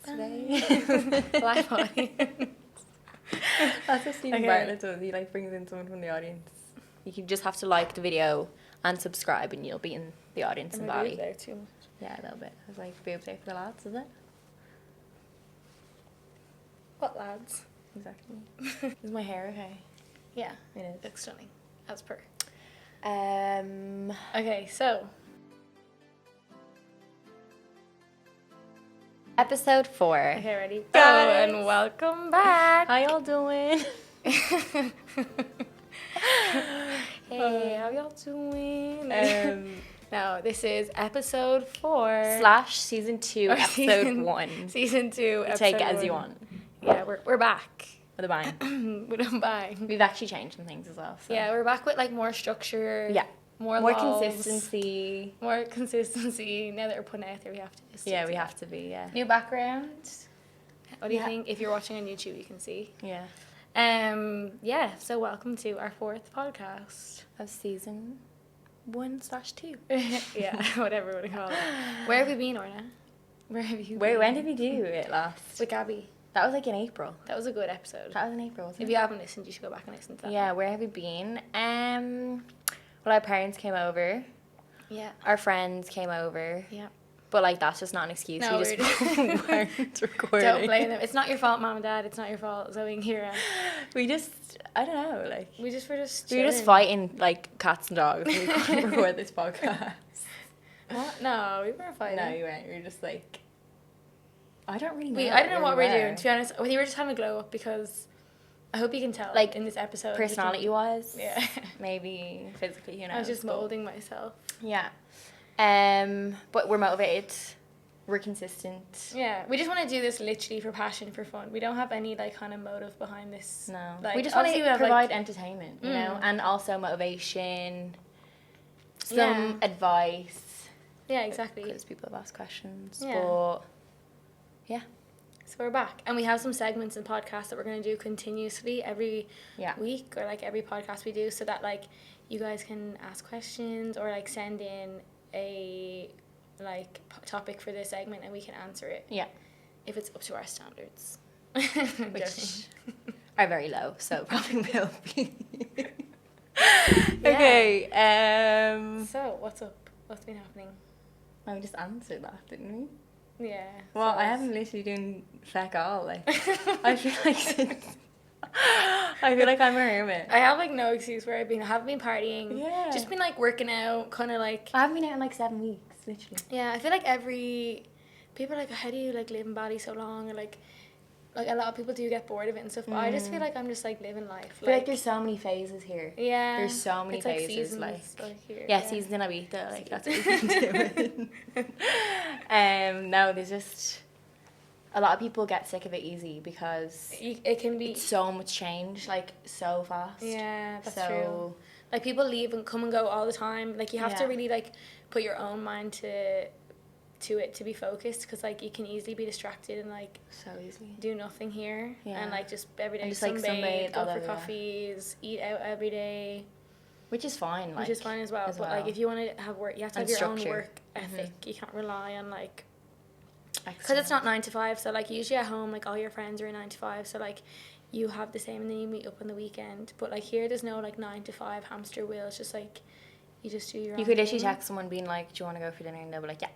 today. Live audience. That's what Stephen Bartlett does. He like brings in someone from the audience. You can just have to like the video and subscribe, and you'll be in the audience in Bali. There too much. Yeah, a little bit. I was like, boobs out for the lads, is it? What lads? Exactly. Is my hair okay? Yeah, It is. looks stunning. As per. Um. Okay, so Episode 4. okay, ready? Go Guys. and welcome back. How y'all doing? Hey, how y'all doing? No, this is episode 4 / season 2, Or episode 1. Season 2, episode Take it as 1. you want. Yeah, we're back. With a bang. We don't bang. We've actually changed some things as well. So. Yeah, we're back with like more structure. Yeah. More More loves, consistency. More consistency. Now that we're putting it out there, we have to just Yeah, stick we to have that. to be, yeah. New background. What do you Yeah. think? If you're watching on YouTube, you can see. Yeah. Yeah, so welcome to our 4th podcast. Of season 1/2. Yeah, whatever we want to call it. Where have you been, Orna? Where have you Wait, been? when did we do it last? With Gabby. That was like in April. That was a good episode. That was in April, wasn't If it? you haven't listened, you should go back and listen to that. Yeah, where have we been? Well, our parents came over. Yeah. Our friends came over. Yeah. But, like, that's just not an excuse. No, we just weren't recording. Don't blame them. It's not your fault, Mom and Dad. It's not your fault, Zoe and Kira. We just, I don't know, like... We were just We were chilling. just fighting, like, cats and dogs. And we couldn't record this podcast. What? No, we weren't fighting. No, you weren't. We were just, like... I don't really know. I don't know what where we're we doing, to be honest. We were just having a glow up because I hope you can tell, Like, in this episode. Personality-wise. Yeah. Maybe physically, who knows. I was just but- moulding myself. Yeah. But we're motivated. We're consistent. Yeah, we just want to do this literally for passion, for fun. We don't have any, like, kind of motive behind this. No. Like, we just want obviously to have, provide like, entertainment, you know, and also motivation, some Yeah. advice. Yeah, exactly. Because people have asked questions. Yeah. But, yeah. So we're back. And we have some segments in podcasts that we're going to do continuously every Yeah. week, or, like, every podcast we do, so that, like, you guys can ask questions or, like, send in a, like, topic for this segment and we can answer it. Yeah. If it's up to our standards. Which are very low, so probably will be. Yeah. Okay. So, what's up? What's been happening? We just answered that, didn't we? Yeah. Well, so I it's- haven't literally done feck all. Like, I feel like I'm a hermit. I have, like, no excuse where I've been. I haven't been partying. Yeah. Just been, like, working out, kind of, like... I haven't been out in like 7 weeks, literally. Yeah, I feel like people are like, how do you, like, live in Bali so long? Or, like a lot of people do get bored of it and stuff. But I just feel like I'm just, like, living life. I feel like there's so many phases here. Yeah. There's so many it's like phases. seasons, Like, here. yeah, seasons in Ibiza. Like, that's what we've been doing. No, there's just... A lot of people get sick of it easy because It can be... it's so much change, like, so fast. Yeah, that's so, true. Like, people leave and come and go all the time. Like, you have to Yeah. really, like, put your own mind to it to be focused, because, like, you can easily be distracted and, like, so easy. do nothing here. Yeah. And, like, just every day And just, like, sunbathe, sunbathe go all for over, yeah. coffees, eat out every day, Which is fine. Like, which is fine as well. But, like, if you want to have work, you have to have And your own structure. work ethic. You can't rely on, like... Because Excellent. it's not 9 to 5, so, like, usually at home, like, all your friends are 9 to 5, so, like, you have the same and then you meet up on the weekend. But, like, here there's no, like, 9 to 5 hamster wheel. It's just, like, you just do your own You could literally thing. text someone being like, do you want to go for dinner? And they'll be like, yeah.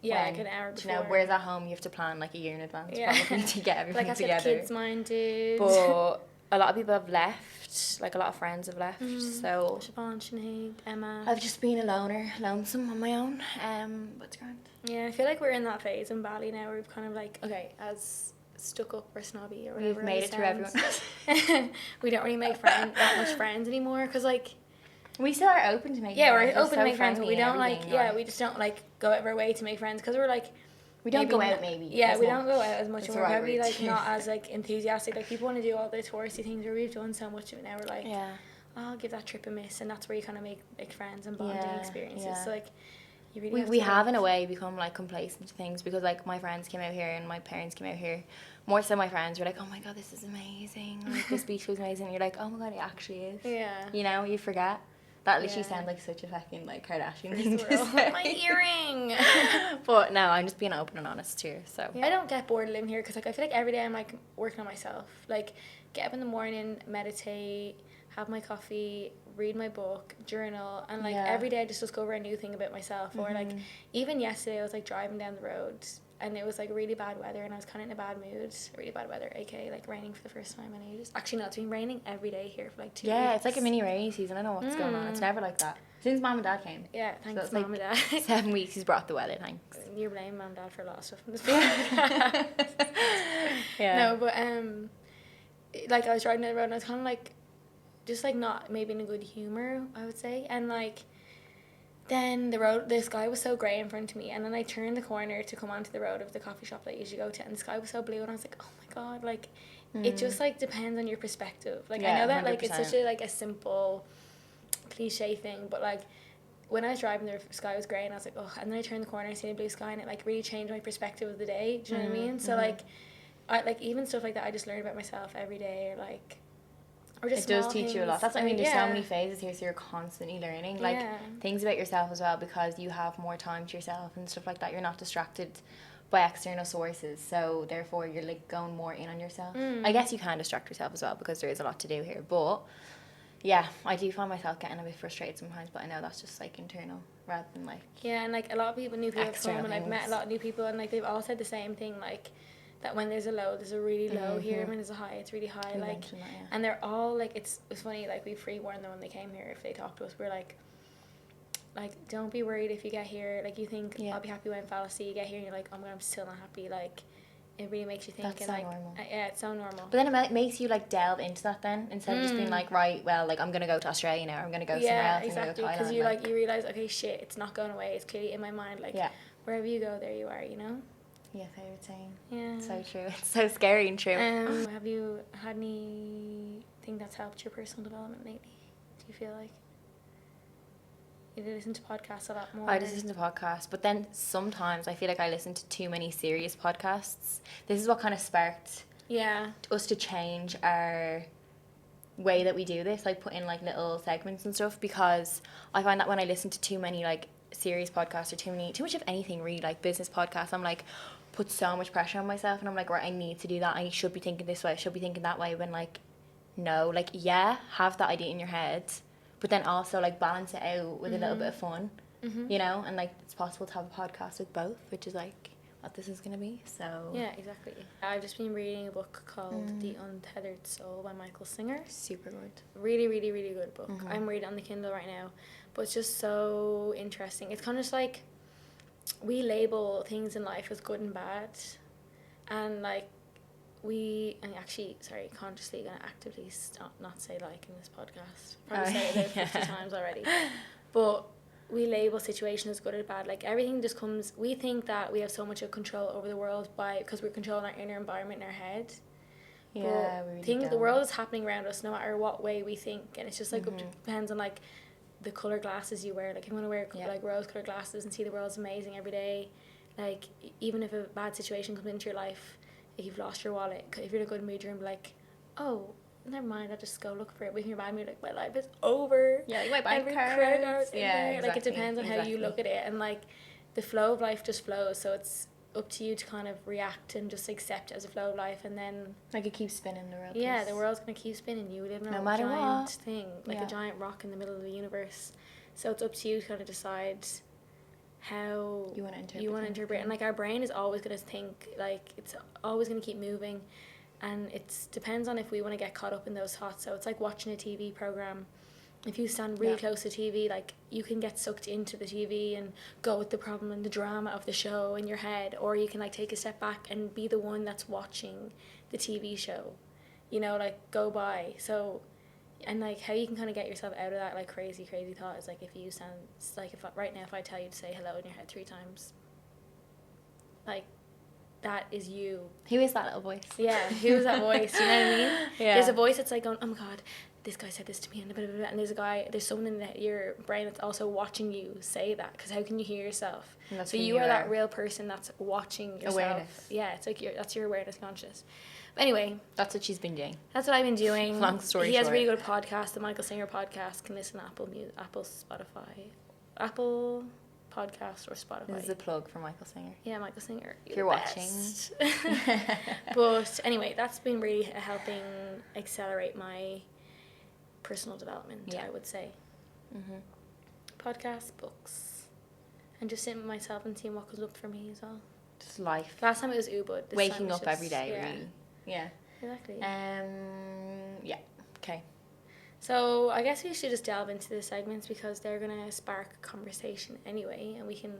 Yeah, When? like an hour Do before. you know, whereas at home you have to plan like a year in advance Yeah. probably to get everything like I said, together. kids minded. But a lot of people have left, like a lot of friends have left, so Siobhan, Sinead, Emma. I've just been a lonesome on my own, but it's grand. Yeah, I feel like we're in that phase in Bali now where we've kind of like, okay, as stuck up or snobby or whatever. We've made it through everyone. We don't really make that much friends anymore, because, like, We still are open to making yeah, friends. we're open so to make friends, but we friendly don't, and like, everything, yeah, we just don't, like, go out of our way to make friends, because we're, like, we don't maybe go out not- maybe. Yeah, as we much. don't go out as much, That's and the we're right probably, word. like, not as, like, enthusiastic. Like, people want to do all the touristy things where we've done so much of it now. We're like, Yeah. oh, I'll give that trip a miss, and that's where you kind of make friends and bonding Yeah, experiences. yeah. So, like, you really We to, have like- in a way become like complacent to things because like my friends came out here and my parents came out here. More so my friends were like, oh my god, this is amazing. Like this beach was amazing. And you're like, oh my god, it actually is. Yeah. You know, you forget. That literally sounds like such a fucking like Kardashian thing to World. say. My earring. But no, I'm just being open and honest here. So I don't get bored living here because like I feel like every day I'm like working on myself. Like get up in the morning, meditate, have my coffee, read my book, journal, and like every day I just discover a new thing about myself. Or like even yesterday I was like driving down the road and it was like really bad weather and I was kind of in a bad mood. Really bad weather, aka like raining for the first time in ages. Actually no, it's been raining every day here for like 2 weeks. Yeah, it's like a mini rainy season. I don't know what's going on. It's never like that since Mom and Dad came. Yeah, thanks so Mom and Dad. 7 weeks he's brought the weather. Thanks. You blame Mom and Dad for a lot of stuff in this podcast. No, but like I was riding down the road and I was kind of like just like not maybe in a good humor, I would say, and like then the sky was so grey in front of me, and then I turned the corner to come onto the road of the coffee shop that I usually go to, and the sky was so blue, and I was like, oh my god, like it just like depends on your perspective. Like I know that 100%. Like it's such a like a simple cliche thing, but like when I was driving, the sky was grey and I was like, oh, and then I turned the corner and I seen a blue sky and it like really changed my perspective of the day. Do you know what I mean? So like I like even stuff like that I just learn about myself every day, or like or just it does teach you a lot. That's I mean there's so many phases here, so you're constantly learning like things about yourself as well, because you have more time to yourself and stuff like that. You're not distracted by external sources, so therefore you're like going more in on yourself. I guess you can distract yourself as well because there is a lot to do here, but yeah, I do find myself getting a bit frustrated sometimes, but I know that's just like internal rather than like and like a lot of people, new people have come, and I've met a lot of new people, and like they've all said the same thing, like that when there's a low, there's a really low here, and when there's a high, it's really high. Like that, and they're all like, it's funny, like we pre-warned them when they came here if they talk to us. We're like don't be worried if you get here, like you think I'll be happy when fallacy, you get here and you're like, oh my god, I'm still not happy. Like it really makes you think. That's and so like normal. Yeah, it's so normal. But then it makes you like delve into that then, instead of just being like, right, well, like I'm gonna go to Australia now, or I'm gonna go somewhere else. Exactly, because you like you realize, okay, shit, it's not going away, it's clearly in my mind, like wherever you go, there you are, you know. Yeah, favorite saying. Yeah, so true. It's so scary and true. Have you had anything that's helped your personal development lately? Do you feel like you listen to podcasts a lot more? I just listen to podcasts, but then sometimes I feel like I listen to too many serious podcasts. This is what kind of sparked us to change our way that we do this, like put in like little segments and stuff, because I find that when I listen to too many like serious podcasts or too much of anything really, like business podcasts, I'm like put so much pressure on myself, and I'm like, right, I need to do that, I should be thinking this way, I should be thinking that way, when like no, like have that idea in your head, but then also like balance it out with a little bit of fun, you know, and like it's possible to have a podcast with both, which is like what this is gonna be. So yeah, exactly. I've just been reading a book called The Untethered Soul by Michael Singer. Super good. Really, really, really good book. I'm reading it on the Kindle right now, but it's just so interesting. It's kind of just like we label things in life as good and bad, and like I'm actually, sorry, consciously going to actively not say like in this podcast. Probably said it about 50 times already. But we label situations as good or bad. Like everything just comes, we think that we have so much of control over the world because we're controlling our inner environment in our head. Yeah, but we really the world is happening around us no matter what way we think. And it's just like, it depends on like the colour glasses you wear. Like if you want to wear like rose coloured glasses and see the world's amazing every day, like even if a bad situation comes into your life, if you've lost your wallet, if you're in a good mood, you're gonna be like, oh, never mind, I'll just go look for it. But if you're in a bad mood, like, my life is over. Yeah, like my bank cards. Exactly. Like, it depends on how you look at it. And, like, the flow of life just flows. So it's up to you to kind of react and just accept it as a flow of life. And then... like, it keeps spinning the world. Yeah, the world's going to keep spinning. You live in a giant thing. Like, a giant rock in the middle of the universe. So it's up to you to kind of decide how you want to interpret. And like our brain is always going to think, like it's always going to keep moving, and it depends on if we want to get caught up in those thoughts. So it's like watching a TV program. If you stand really close to TV, like you can get sucked into the TV and go with the problem and the drama of the show in your head, or you can like take a step back and be the one that's watching the TV show, you know, like go by. So and like how you can kind of get yourself out of that like crazy thought is like if you stand, like if right now if I tell you to say hello in your head 3 times, like that is you. Who is that little voice? Yeah, who is that voice? You know what I mean? Yeah. There's a voice that's like going, oh my God, this guy said this to me, and blah, blah, blah. And there's someone in your brain that's also watching you say that, because how can you hear yourself? So you are that real person that's watching yourself. Awareness. Yeah, it's like that's your awareness conscious. But anyway, that's what she's been doing. That's what I've been doing. Long story short. He has a really good podcast, the Michael Singer podcast. Can listen to Apple, Spotify, Apple Podcast or Spotify. This is a plug for Michael Singer. Yeah, Michael Singer. If you're watching. But anyway, that's been really helping accelerate my personal development, I would say. Podcasts, books, and just sitting with myself and seeing what comes up for me as well. Just life. Last time it was Ubud. Waking up every day, really. Yeah. Exactly. Yeah. Okay. So I guess we should just delve into the segments, because they're gonna spark conversation anyway, and we can,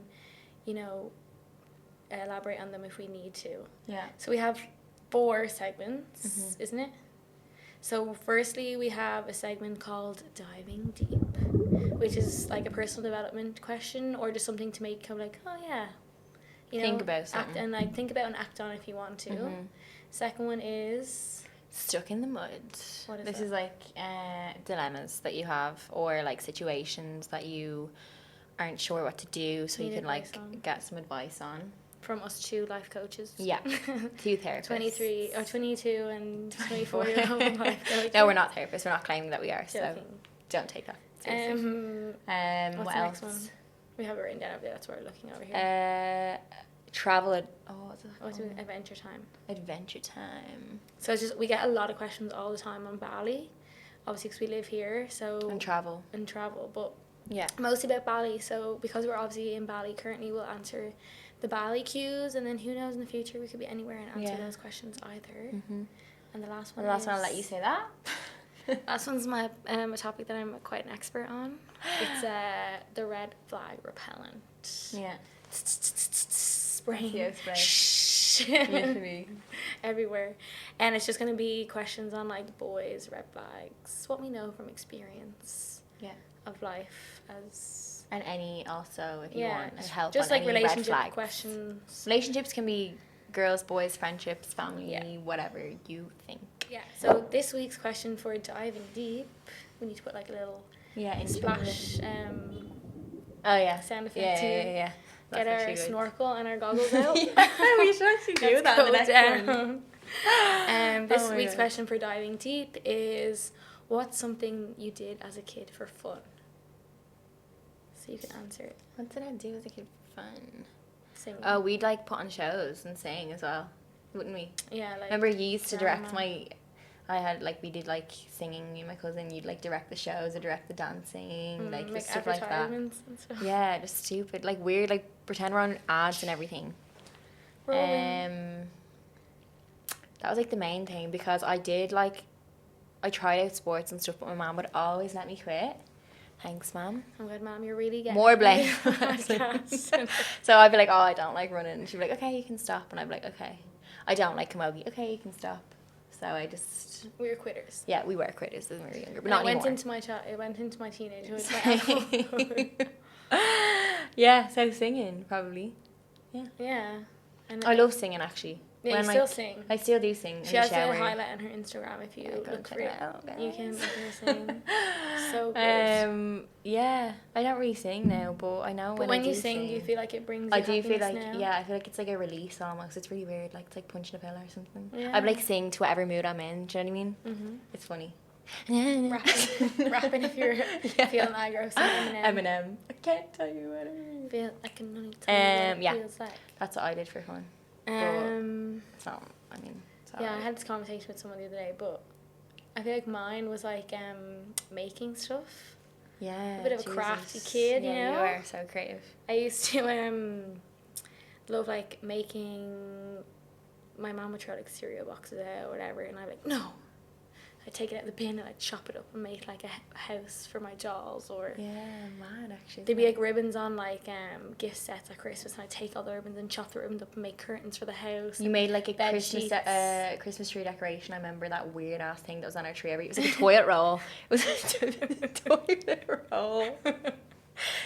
elaborate on them if we need to. Yeah. So we have 4 segments, isn't it? So firstly, we have a segment called Diving Deep, which is like a personal development question, or just something to make kind of like, oh yeah, think about something. think about and act on if you want to. Second one is Stuck in the Mud. What is this that? Is like dilemmas that you have, or like situations that you aren't sure what to do, so you can like get some advice on. From us 2 life coaches. Yeah, 2 therapists. 22 and 24-year-old life coaches. No, we're not therapists. We're not claiming that we are. Joking. So don't take that seriously. What's what the else? Next one? We have it written down over there. That's what we're looking over here. What's it? Adventure time. Adventure time. So it's just, we get a lot of questions all the time on Bali, obviously because we live here. So and travel, but yeah, mostly about Bali. So because we're obviously in Bali currently, we'll answer the Bali cues, and then who knows, in the future we could be anywhere and answer those questions either. And the last one. I'll let you say that. Last one's my a topic that I'm quite an expert on. It's the red flag repellent. Yeah. Spraying. Literally. Everywhere. And it's just going to be questions on like boys, red flags, what we know from experience of life as... And any also, if you want help just on like any relationship red flags. Questions. Relationships can be girls, boys, friendships, family, whatever you think. Yeah. So this week's question for Diving Deep, we need to put like a little splash sound effect yeah. Get our snorkel and our goggles out. We should actually do that the next one. This week's question for Diving Deep is, what's something you did as a kid for fun? So you can answer it. What did I do as a kid for fun? Singing. Oh, we'd like put on shows and sing as well, wouldn't we? Yeah, like... Remember you used to direct we did like singing, me and my cousin, you'd like direct the shows or direct the dancing, like just stuff like that. And stuff. Yeah, just stupid, like weird, like pretend we're on ads and everything. That was like the main thing, because I tried out sports and stuff, but my mom would always let me quit. Thanks, Mom. I'm good, Mom. You're really getting more blame. So I'd be like, oh, I don't like running. And she'd be like, okay, you can stop. And I'd be like, okay. I don't like camogie. Okay, you can stop. So I just... We were quitters. Yeah, we were quitters when we were younger, but not anymore. It went into my teenagehood. Yeah, so singing, probably. Yeah. Yeah. I love singing, actually. Yeah, you still sing. I still do sing. She has a highlight on her Instagram if you look for it. You can sing. So good. Yeah, I don't really sing now, but I know when you sing, do you feel like it brings you happiness? I do feel like, I feel like it's like a release almost. It's really weird, like it's like punching a pillow or something. Yeah. I'd like sing to whatever mood I'm in, do you know what I mean? Mm-hmm. It's funny. Rapping if you're feeling aggro. Eminem. I can't tell you what I mean. I can only tell you what it feels like. That's what I did for fun. It's not, I had this conversation with someone the other day, but I feel like mine was like making stuff. Yeah, a bit of a crafty kid, you know. You are so creative. I used to love like making. My mom would throw like cereal boxes out or whatever, and I'd be like, no. I'd take it out of the bin and I'd chop it up and make like a house for my dolls, or mad actually. There'd be like ribbons on like gift sets at Christmas, and I'd take all the ribbons and chop the ribbons up and make curtains for the house. You made like a Christmas tree decoration. I remember that weird ass thing that was on our tree. It was like a toilet roll. It was a toilet roll.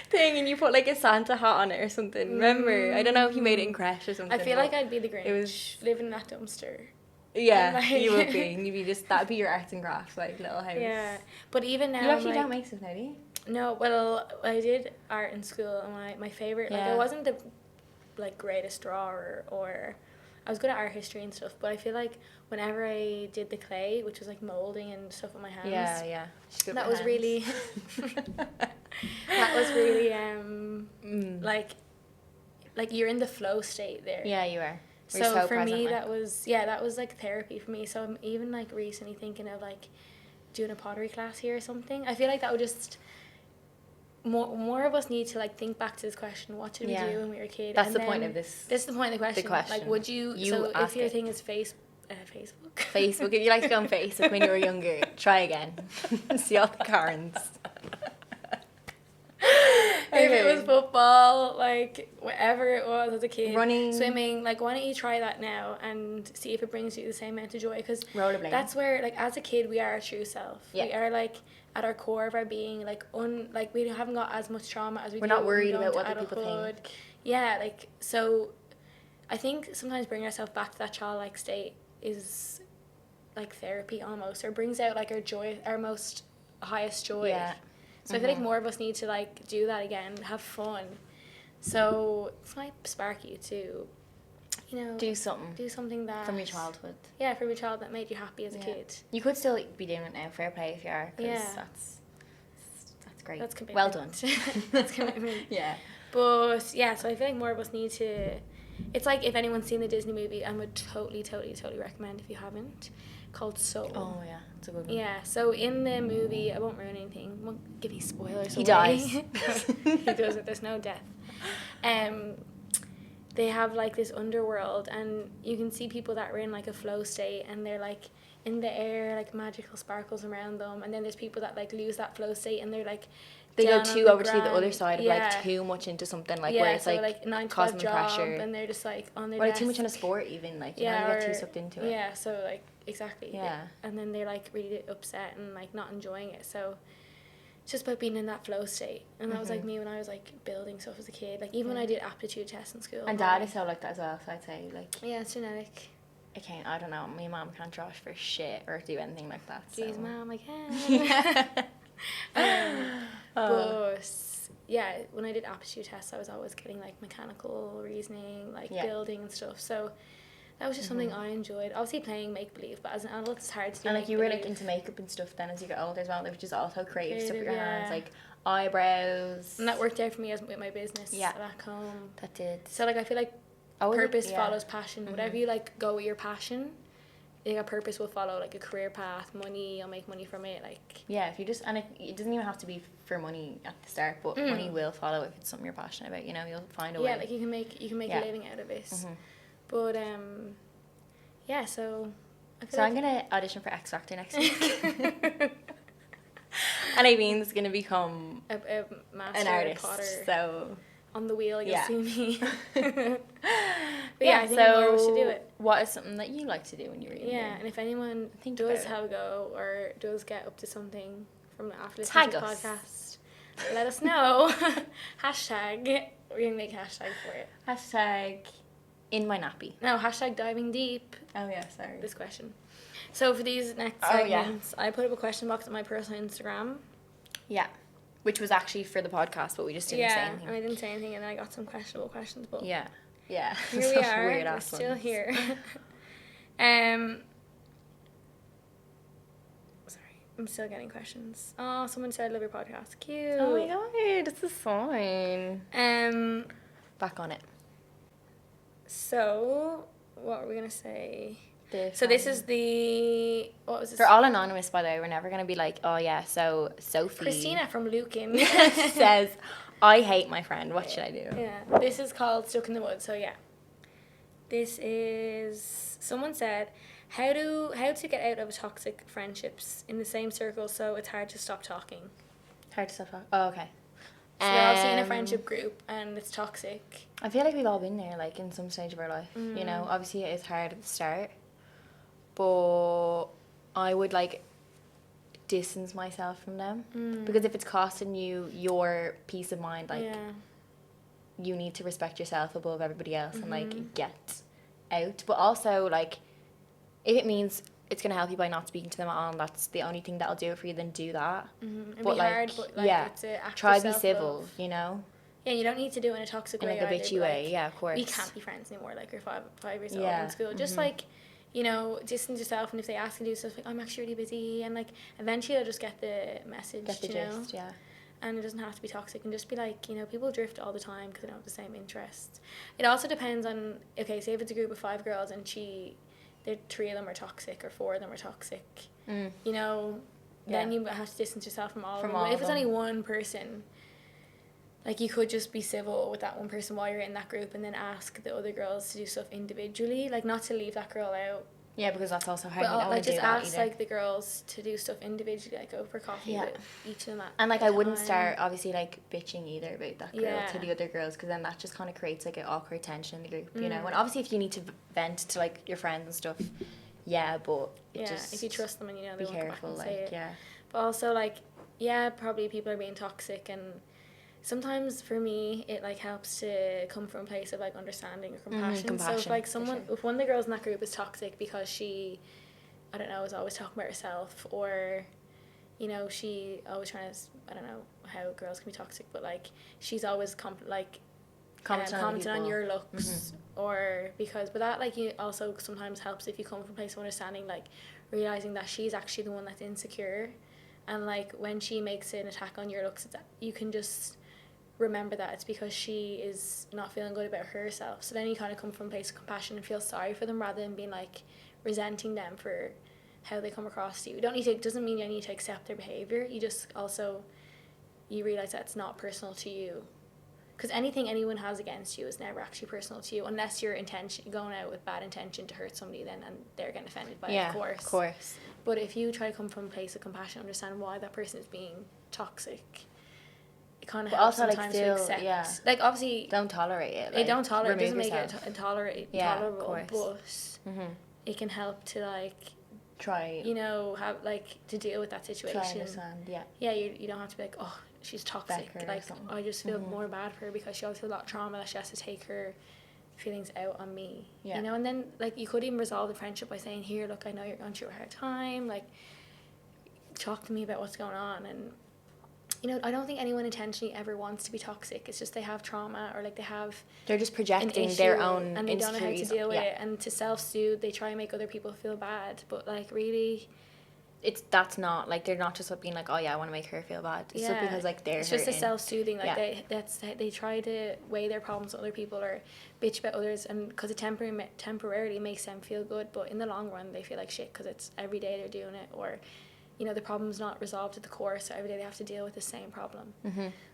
thing and you put like a Santa hat on it or something. Remember? I don't know if you made it in crash or something. I feel like I'd be the Grinch. It was living in that dumpster. Yeah, like, you would be. You'd be just, that'd be your arts and crafts, like, little house. Yeah. But even now, you actually don't make stuff now, do you? No, well, I did art in school, and my favourite, like, I wasn't the, like, greatest drawer, or I was good at art history and stuff, but I feel like whenever I did the clay, which was, like, moulding and stuff with my hands. Yeah. That was really... that was really, like, you're in the flow state there. Yeah, you are. So for me, that was like therapy for me. So I'm even like recently thinking of like doing a pottery class here or something. I feel like that would just more of us need to like think back to this question. What did we do when we were a kid? That's the point of this. This is the point of the question. Like, would you so if your thing is Facebook. Facebook. If you like to go on Facebook when you were younger, try again. See all the Karens. If it was football, like whatever it was as a kid, running, swimming, like why don't you try that now and see if it brings you the same amount of joy? Because that's where, like, as a kid, we are our true self. Yeah. We are like at our core of our being, like we haven't got as much trauma as we. We're not worried about what other people think. Yeah, like, so I think sometimes bringing ourselves back to that childlike state is like therapy almost, or brings out like our joy, our most highest joy. Yeah. So I feel like more of us need to like do that again, have fun. So this might spark you to, you know, do something that from your childhood. Yeah, from your child that made you happy as a kid. You could still be doing it now. Fair play if you are, because that's great. That's commitment. Well done. That's commitment. Yeah. But yeah, so I feel like more of us need to. It's like if anyone's seen the Disney movie, I would totally recommend if you haven't. Called Soul. Oh yeah, it's a good one. Yeah, so in the movie, I won't ruin anything, won't give you spoilers. He dies. He doesn't, there's no death. They have like this underworld, and you can see people that are in like a flow state, and they're like in the air, like magical sparkles around them, and then there's people that like lose that flow state, and they're like they go too over to the other side of like too much into something, like where it's so like 9 to 5 causing job, pressure, and they're just like on their or like too much in a sport even, like you know, you get too sucked into it. Yeah, so like exactly. Yeah. And then they're like really upset and like not enjoying it. So it's just about being in that flow state. And that was like me when I was like building stuff as a kid. Like even when I did aptitude tests in school. And Dad is so like that as well, so I'd say like yeah, it's genetic. I don't know, my mum can't draw for shit or do anything like that. Jeez, so. Mom, I can. But yeah, when I did aptitude tests, I was always getting like mechanical reasoning, like building and stuff. So that was just something I enjoyed. Obviously playing make-believe, but as an adult it's hard to do. And like you were like into makeup and stuff then as you get older as well, which is also creative stuff with your hands, like eyebrows. And that worked out for me as with my business back home. That did. So like I feel like purpose follows passion. Whatever you like go with your passion, like a purpose will follow, like a career path, money, you'll make money from it, like if you just, and it doesn't even have to be for money at the start, but money will follow if it's something you're passionate about, you know, you'll find a way. Like you can make a living out of it. But yeah, so I'm gonna audition for X Factor next week. And Avine's gonna become a master an artist, potter. So on the wheel, you'll see me. But I think more of us should do it. What is something that you like to do when you were younger? Yeah, and if anyone does have a go or does get up to something from after listening to the podcast, let us know. Hashtag, we're going to make a hashtag for it. Hashtag in my nappy. No, hashtag diving deep. Oh yeah, sorry. This question. So for these next segments, I put up a question box on my personal Instagram. Yeah. Which was actually for the podcast, but we just didn't say anything. And I didn't say anything, and then I got some questionable questions. But yeah. Here we are. We're still here. Sorry, I'm still getting questions. Oh, someone said I love your podcast. Cute. Oh my god, this is fine. Back on it. So, what were we gonna say? So this is the, what was this? For all anonymous, by the way, we're never going to be like, oh yeah, so Sophie. Christina from Lucan says, I hate my friend, what should I do? Yeah, this is called Stuck in the Woods, so yeah. This is, someone said, how to get out of toxic friendships in the same circle so it's hard to stop talking. Hard to stop talking? Oh, okay. So you're obviously in a friendship group and it's toxic. I feel like we've all been there, like, in some stage of our life, you know? Obviously it is hard at the start. But I would, like, distance myself from them. Because if it's costing you your peace of mind, like, you need to respect yourself above everybody else and, like, get out. But also, like, if it means it's going to help you by not speaking to them at all and that's the only thing that'll do it for you, then do that. But, like, hard, but, like, it's an act try of to be civil, you know? Yeah, you don't need to do it in a toxic way. In, like, a bitchy way, like, yeah, of course. We can't be friends anymore, like, you're five years old in school. Just, like, you know, distance yourself, and if they ask you to do stuff, like, I'm actually really busy, and, like, eventually they'll just get the message, get the gist, yeah. And it doesn't have to be toxic, and just be like, you know, people drift all the time because they don't have the same interests. It also depends on, okay, say if it's a group of 5 girls and 3 of them are toxic or 4 of them are toxic, you know, then you have to distance yourself from all of them. But if it's only one person, like, you could just be civil with that one person while you're in that group and then ask the other girls to do stuff individually, like, not to leave that girl out. Yeah, because that's also hard. But, like, just ask, like, the girls to do stuff individually, like, go for coffee with each of them at and, like, I wouldn't start, obviously, like, bitching either about that girl to the other girls, because then that just kind of creates, like, an awkward tension in the group, you know? And obviously, if you need to vent to, like, your friends and stuff, but just... if you trust them and you know they won't come back and say it. Yeah. But also, like, probably people are being toxic, and sometimes for me it, like, helps to come from a place of, like, understanding or compassion. So if, like, if one of the girls in that group is toxic because she, I don't know, is always talking about herself, or, you know, she always trying to, I don't know how girls can be toxic, but, like, she's always commenting on your looks, or but that, like, you also sometimes helps if you come from a place of understanding, like, realizing that she's actually the one that's insecure, and, like, when she makes an attack on your looks, you can just remember that it's because she is not feeling good about herself. So then you kind of come from a place of compassion and feel sorry for them rather than being, like, resenting them for how they come across to you. It doesn't mean you need to accept their behavior. You just also, you realize that it's not personal to you. Because anything anyone has against you is never actually personal to you, unless you're going out with bad intention to hurt somebody, then, and they're getting offended by it, of course. Of course. But if you try to come from a place of compassion, understand why that person is being toxic, it kind of helps also, sometimes, like, to accept. Like, obviously, don't tolerate it. Like, don't tolerate it. Doesn't make it tolerable, but it can help to, like, try, you know, have, like, to deal with that situation. Try and understand, you don't have to be like, oh, she's toxic, like, I just feel more bad for her because she also has a lot of trauma that she has to take her feelings out on me, you know. And then, like, you could even resolve the friendship by saying, here, look, I know you're going through a hard time, like, talk to me about what's going on. And, you know, I don't think anyone intentionally ever wants to be toxic. It's just they have trauma, or, like, they're just projecting their own and they don't know how to deal with it, and to self-soothe they try and make other people feel bad, but, like, really that's not, like, they're not just being like, oh yeah, I want to make her feel bad. It's just because, like, they're it's just a self-soothing, like, they try to weigh their problems on other people or bitch about others, and because it temporarily makes them feel good, but in the long run they feel like shit because it's every day they're doing it, or, you know, the problem's not resolved at the core, so every day they have to deal with the same problem.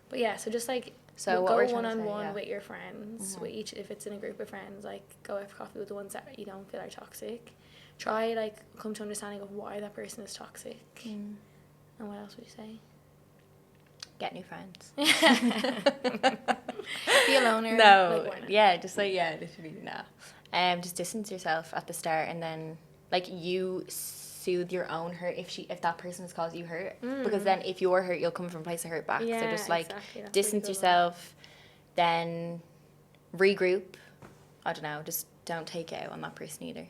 But so just, like, go one-on-one with your friends, with each, if it's in a group of friends, like, go out for coffee with the ones that you don't feel are toxic. Try, like, come to understanding of why that person is toxic. And what else would you say? Get new friends. Be a loner. No, like, just, like, literally, no. Just distance yourself at the start, and then, like, you soothe your own hurt if that person has caused you hurt, because then if you're hurt, you'll come from a place of hurt back. So just, like, distance yourself, then regroup. I don't know, just don't take it out on that person either,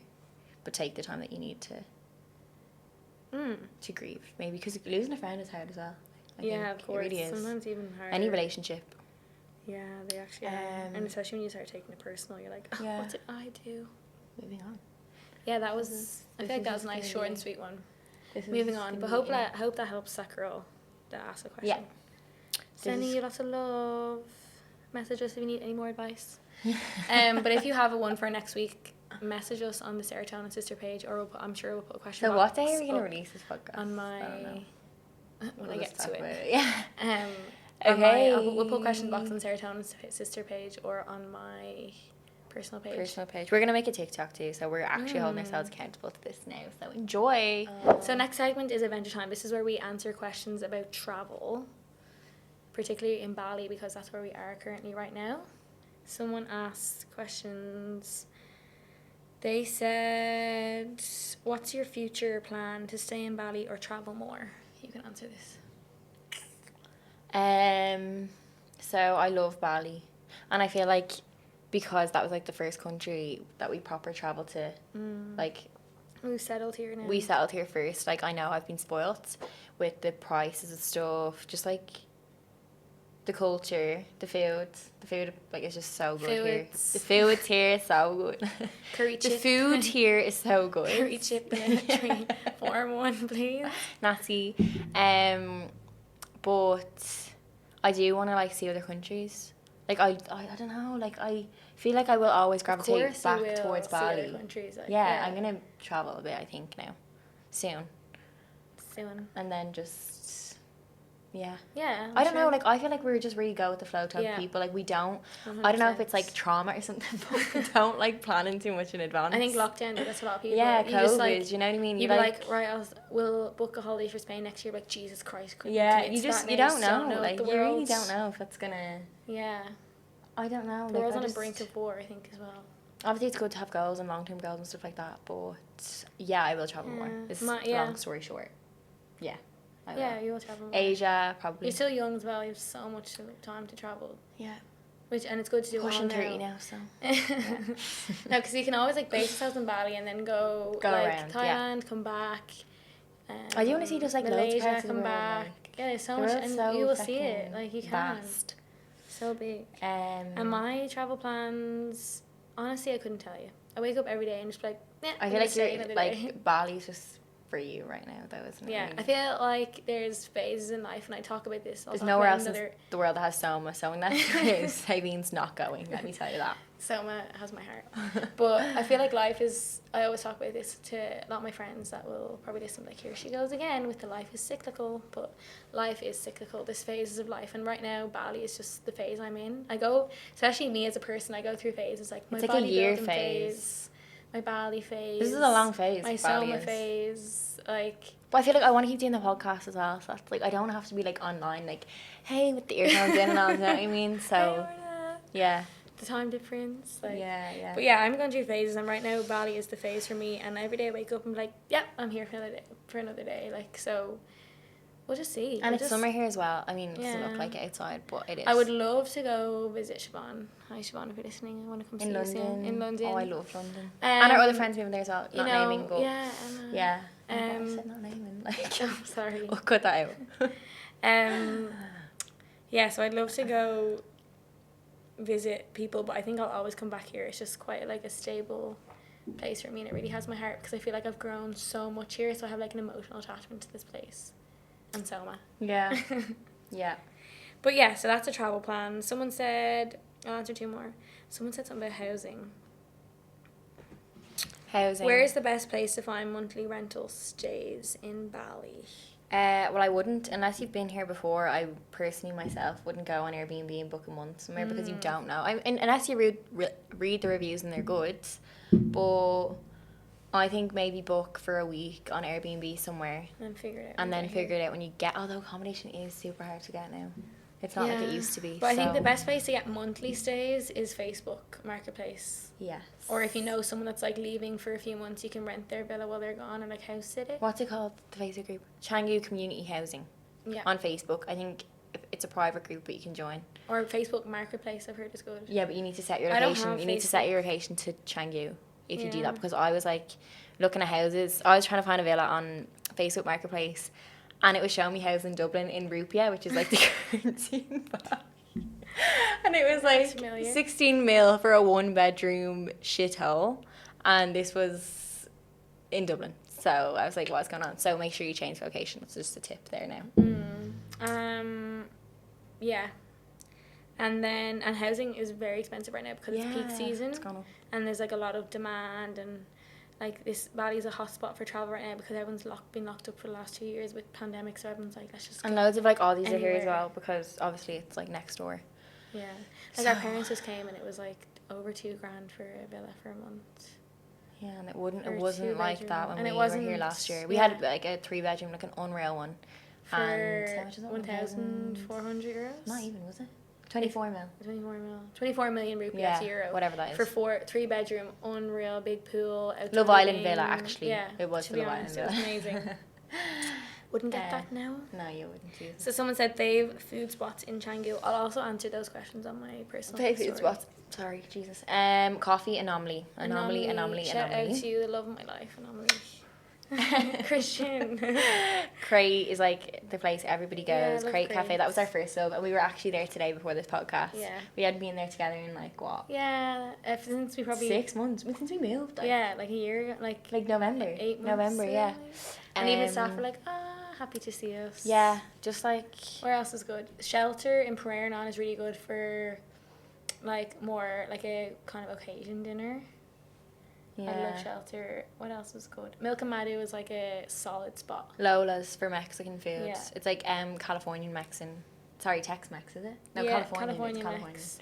but take the time that you need to grieve, maybe, because losing a friend is hard as well. I think of course. It really is. Sometimes even harder. Any relationship. Yeah, they actually are. And especially when you start taking it personal, you're like, oh, what did I do? Moving on. Yeah, that was, I feel like that was a nice short and sweet one. Moving on. But hope that helps that girl that asked the question. Yeah. Sending you lots of love. Message us if you need any more advice. But if you have a one for next week, message us on the Serotonin Sister page, or I'm sure we'll put a question box. So what day are we going to release this podcast? On my... when I get to it. Yeah. Okay. We'll put a question box on Serotonin Sister page, or on my personal page. We're going to make a TikTok too, so we're actually holding ourselves accountable to this now, so enjoy. So next segment is Adventure Time. This is where we answer questions about travel, particularly in Bali, because that's where we are currently right now. Someone asked questions. They said, what's your future plan, to stay in Bali or travel more? can answer this. So I love Bali, and I feel like because that was like the first country that we proper traveled to, like we settled here now. We settled here first. Like I know I've been spoilt with the prices of stuff, just like the culture, the food like is just so good here. The food here is so good. Curry chip. The food here is so good. Curry chip, yeah. Form one, please. Natty. But I do want to like see other countries. Like I don't know. Like I feel like I will always gravitate back towards Bali. Countries, like, yeah, I'm gonna travel a bit. I think now, soon. And then just. Yeah. Yeah. I don't know, like, I feel like we're just really go with the flow type of people. Like, we don't, 100%. I don't know if it's, like, trauma or something, but we don't like planning too much in advance. I think lockdown did that to a lot of people. Yeah, COVID, just, like, you know what I mean? You'd be like, right, we'll book a holiday for Spain next year. Like, Jesus Christ. Yeah, you don't know. Like, you really don't know if it's gonna... Yeah. I don't know. The world's on the brink of war, I think, as well. Obviously, it's good to have goals and long-term goals and stuff like that, but, yeah, I will travel more. It's long story short. Yeah. Yeah, you will travel more. Asia, probably. You're still young as well. You have so much time to travel. Yeah. And it's good to do pushing 30 now, so. No, because you can always like base yourself in Bali and then go like around, Thailand, come back. I do want to see just like Malaysia, loads of parts of the come world, back. like, yeah, there's so much, and you will see it. Like you can. Vast. So big. And my travel plans, honestly, I couldn't tell you. I wake up every day and just be like, yeah. I feel like you're like Bali's just for you right now, though, isn't it? Yeah, I feel like there's phases in life, and I talk about this. There's nowhere else in the world that has Soma, so in that case, Sabine's not going, let me tell you that. Soma has my heart. But I feel like life is, I always talk about this to a lot of my friends that will probably listen, like, here she goes again with the life is cyclical, but life is cyclical, there's phases of life, and right now, Bali is just the phase I'm in. I go, especially me as a person, I go through phases, like my bodybuilding a year phase. My Bali phase. This is a long phase. My Soma phase. Like. But I feel like I want to keep doing the podcast as well. So that's like I don't have to be like online, like, hey, with the earphones in and all. You know what I mean? So. Yeah. The time difference. Like. Yeah. But yeah, I'm going through phases, and right now Bali is the phase for me. And every day I wake up and I'm like, yeah, I'm here for another day. Like so. We'll just see. And it's summer here as well. I mean, it doesn't look like it outside, but it is. I would love to go visit Siobhan. Hi, Siobhan, if you're listening. I want to come see you soon. In London. Oh, I love London. And our other friends moving there as well. Not naming, but... Yeah. Yeah. I said not naming. Like, oh, sorry. We'll cut that out. Yeah, so I'd love to go visit people, but I think I'll always come back here. It's just quite like a stable place for me, and it really has my heart, because I feel like I've grown so much here, so I have like an emotional attachment to this place. And Soma. Yeah. Yeah. But yeah, so that's a travel plan. Someone said, I'll answer two more. Someone said something about housing. Where is the best place to find monthly rental stays in Bali? Well, I wouldn't, unless you've been here before. I personally myself wouldn't go on Airbnb and book a month somewhere because you don't know. Unless you read the reviews and they're good. But I think maybe book for a week on Airbnb somewhere. And figure it out. And then figure it out when you get... Although accommodation is super hard to get now. It's not like it used to be. But I think the best place to get monthly stays is Facebook Marketplace. Yes. Or if you know someone that's like leaving for a few months, you can rent their villa while they're gone and like house sit it. What's it called? The Facebook group? Canggu Community Housing. Yeah. On Facebook. I think it's a private group, but you can join. Or Facebook Marketplace, I've heard is good. Yeah, but you need to set your location. You need to set your location to Canggu if you do that, because I was like looking at houses. I was trying to find a villa on Facebook Marketplace, and it was showing me houses in Dublin in Rupia, which is like the currency in Bali. And it was like 16 mil for a 1-bedroom shithole, and this was in Dublin. So I was like, what's going on? So make sure you change location. It's just a tip there now. Yeah. And housing is very expensive right now because it's peak season. It's gone up. And there's like a lot of demand, and like this Bali is a hotspot for travel right now because everyone's been locked up for the last 2 years with pandemic, so everyone's like, let's just go. And loads of like Aussies are here as well because obviously it's like next door. Yeah. Like our parents just came and it was like over $2,000 for a villa for a month. Yeah, and it wasn't like that when we were here last year. We had like a 3-bedroom, like an unreal one. For €1,400? Not even, was it? 24 mil. 24 million rupees, yeah, euro. Whatever that is. For 3-bedroom, unreal, big pool. Love Island villa, actually. Yeah. It was the Love Island villa. It was amazing. Wouldn't get that now. No, you wouldn't either. So someone said fave food spots in Canggu. I'll also answer those questions on my personal fave food spots. Sorry, Jesus. Coffee, Anomaly. Shout out to you, the love of my life, Anomaly. Christian. Crate is like the place everybody goes. Crate Cafe. Crates. That was our first love, and we were actually there today before this podcast. Yeah. We had been there together in like what? Yeah, since we probably 6 months since we moved. Like, yeah, like a year ago, like November. 8 months. November, yeah. And even staff were like, happy to see us. Yeah, just like. Where else is good? Shelter in Pereira is really good for, like, more like a kind of occasion dinner. Yeah. I love Shelter. What else was good? Milk and Madu is like a solid spot. Lola's for Mexican food. Yeah. It's like Californian Mexican. Sorry, Tex-Mex, is it? No, yeah, Californian. Mex.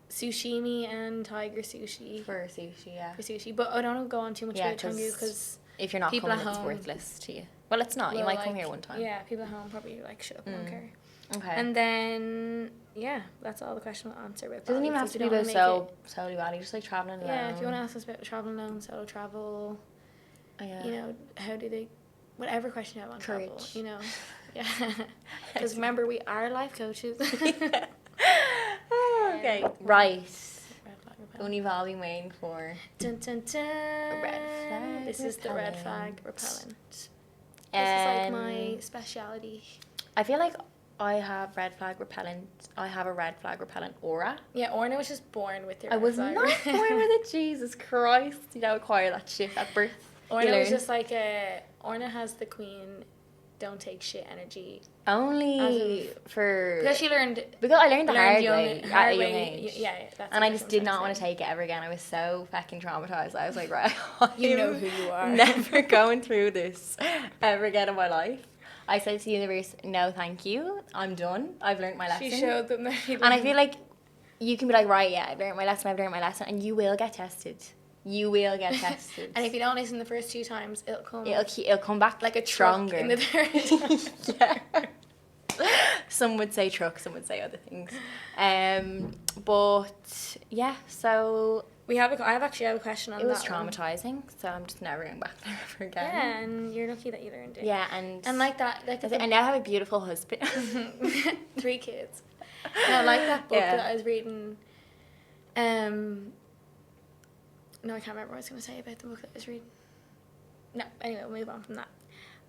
Sushimi and Tiger Sushi. For sushi, yeah. For sushi. But I don't want to go on too much about Canggu because if you're not coming, it's worthless to you. Well, it's not. You might come here one time. Yeah, people at home probably like shut up and don't care. Okay. And then, yeah, that's all the question we'll answer about. Doesn't even have to be about solo Bali, just like traveling alone. Yeah, if you want to ask us about traveling alone, solo travel, you know, how do they, whatever question you have on travel, you know. Yeah. Because remember, we are life coaches. Okay. Right. Only volume waiting for. Dun, dun, dun. Red flag. This is the red flag repellent. This is like my speciality. I feel like I have red flag repellent. I have a red flag repellent aura. Yeah, Orna was just born with your I was not born with it. Jesus Christ. You don't acquire that shit at birth. Orna was just like Orna has the queen don't take shit energy. Only for... Because she learned... Because I learned the hard way at a young age. Yeah, that's and I just did not want to take it ever again. I was so fucking traumatized. I was like, right, you know who you are. Never going through this ever again in my life. I said to the universe, no, thank you. I'm done. I've learned my lesson. She showed them that she And I feel like you can be like, right, yeah, I've learned my lesson. And you will get tested. You will get tested. And if you don't listen the first 2 times, it'll come back like a stronger. In the third time. Yeah. Some would say truck, some would say other things. But yeah, so I actually have a question on that. It was traumatizing, so I'm just never going back there ever again. Yeah, and you're lucky that you learned it. Yeah, and like that, I now have a beautiful husband. 3 kids. No, like that book that I was reading. No, I can't remember what I was going to say about the book that I was reading. No, anyway, we'll move on from that.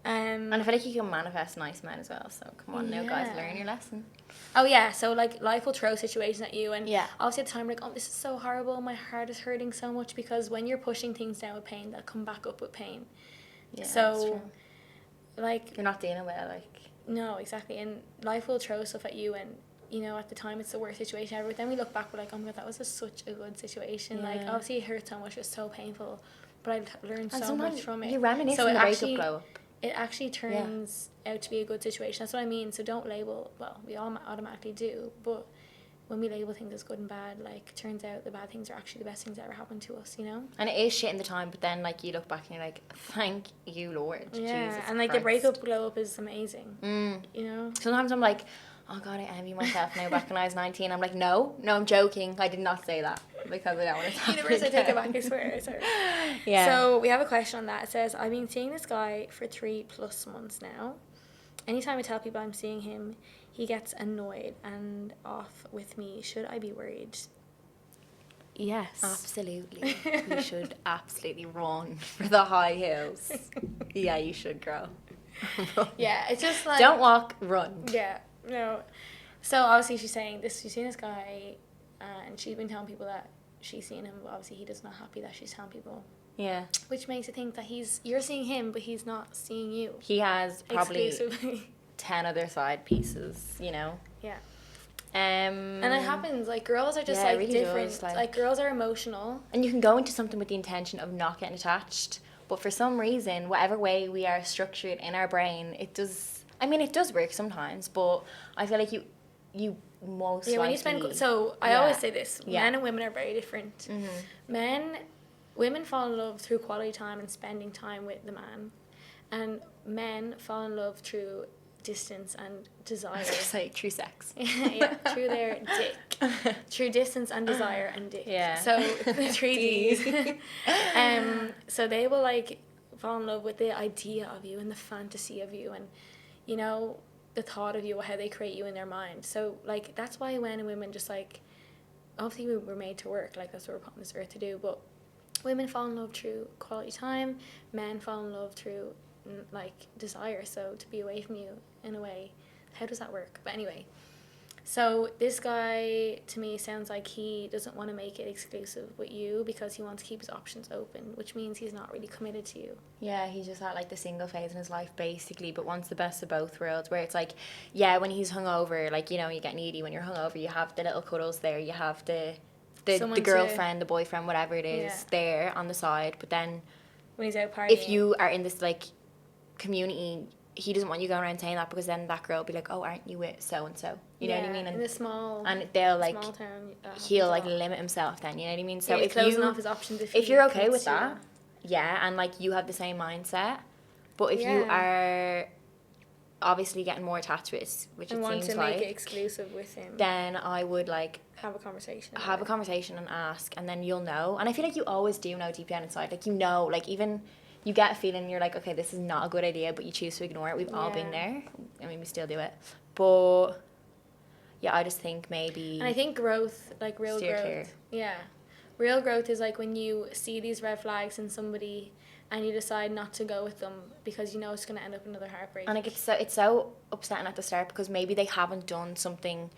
And I feel like you can manifest nice men as well, so come on now, guys, learn your lesson. Oh, yeah, so, like, life will throw situations at you, and obviously at the time, like, oh, this is so horrible, my heart is hurting so much, because when you're pushing things down with pain, they'll come back up with pain. Yeah, so, that's true. Like... You're not dealing with it, like... No, exactly, and life will throw stuff at you, and... You know, at the time, it's the worst situation ever. But then we look back, we're like, oh my God, that was such a good situation. Yeah. Like, obviously, it hurt so much, it was so painful. But I learned so much from it. You reminisce so the breakup glow up. It actually turns out to be a good situation. That's what I mean. So don't label, well, we all automatically do. But when we label things as good and bad, like, turns out the bad things are actually the best things that ever happened to us, you know? And it is shit in the time, but then, like, you look back and you're like, thank you, Lord. Yeah, Jesus and, like, Christ. the breakup glow up is amazing. You know? Sometimes I'm like... Oh God, I envy myself now. Back when I was 19, I'm like, no, I'm joking. I did not say that because I don't want to. Universe, I take it back. I swear. Yeah. So we have a question on that. It says, I've been seeing this guy for 3+ months now. Anytime I tell people I'm seeing him, he gets annoyed and off with me. Should I be worried? Yes. Absolutely. You should absolutely run for the high hills. Yeah, you should, girl. Yeah, it's just like... Don't walk, run. Yeah. No. So obviously she's saying this, she's seen this guy and she's been telling people that she's seen him, but obviously he's just not happy that she's telling people. Yeah. Which makes you think that you're seeing him, but he's not seeing you. He has probably 10 other side pieces, you know? Yeah. And it happens, like, girls are just, like, really different. Like, girls are emotional. And you can go into something with the intention of not getting attached, but for some reason, whatever way we are structured in our brain, it does work sometimes, but I feel like you most likely... when you spend... So, I always say this. Men and women are very different. Mm-hmm. Women fall in love through quality time and spending time with the man. And men fall in love through distance and desire. Like through sex. Yeah, through their dick. Through distance and desire and dick. Yeah. So, the 3 Ds. So, they will, like... fall in love with the idea of you and the fantasy of you and, you know, the thought of you, how they create you in their mind. So, like, that's why men and women just, like, obviously we were made to work, like, that's what we're put on this earth to do, but women fall in love through quality time, men fall in love through, like, desire, so to be away from you, in a way, how does that work? But anyway, so this guy, to me, sounds like he doesn't want to make it exclusive with you because he wants to keep his options open, which means he's not really committed to you. Yeah, he's just at, like, the single phase in his life, basically, but wants the best of both worlds, where it's like, yeah, when he's hungover, like, you know, you get needy. When you're hungover, you have the little cuddles there, you have the girlfriend, the boyfriend, whatever it is, there on the side, but then when he's out partying, if you are in this, like, community, he doesn't want you going around saying that, because then that girl will be like, oh, aren't you with so-and-so? You know what I mean? And in a small, and they'll, like, small town, he'll, like, limit himself then, you know what I mean? So if closing off his options if you're okay with that, yeah, and, like, you have the same mindset, but if you are obviously getting more attached with it, which it seems like, make it exclusive with him, then I would, like, have a conversation and ask, and then you'll know. And I feel like you always do know deep down inside, like, you know, like, even you get a feeling, you're like, okay, this is not a good idea, but you choose to ignore it. We've all been there. I mean, we still do it, but yeah, I just think maybe, and I think growth, like real growth, clear. Real growth is like when you see these red flags in somebody and you decide not to go with them because you know it's going to end up another heartbreak. And like, it's so upsetting at the start, because maybe they haven't done something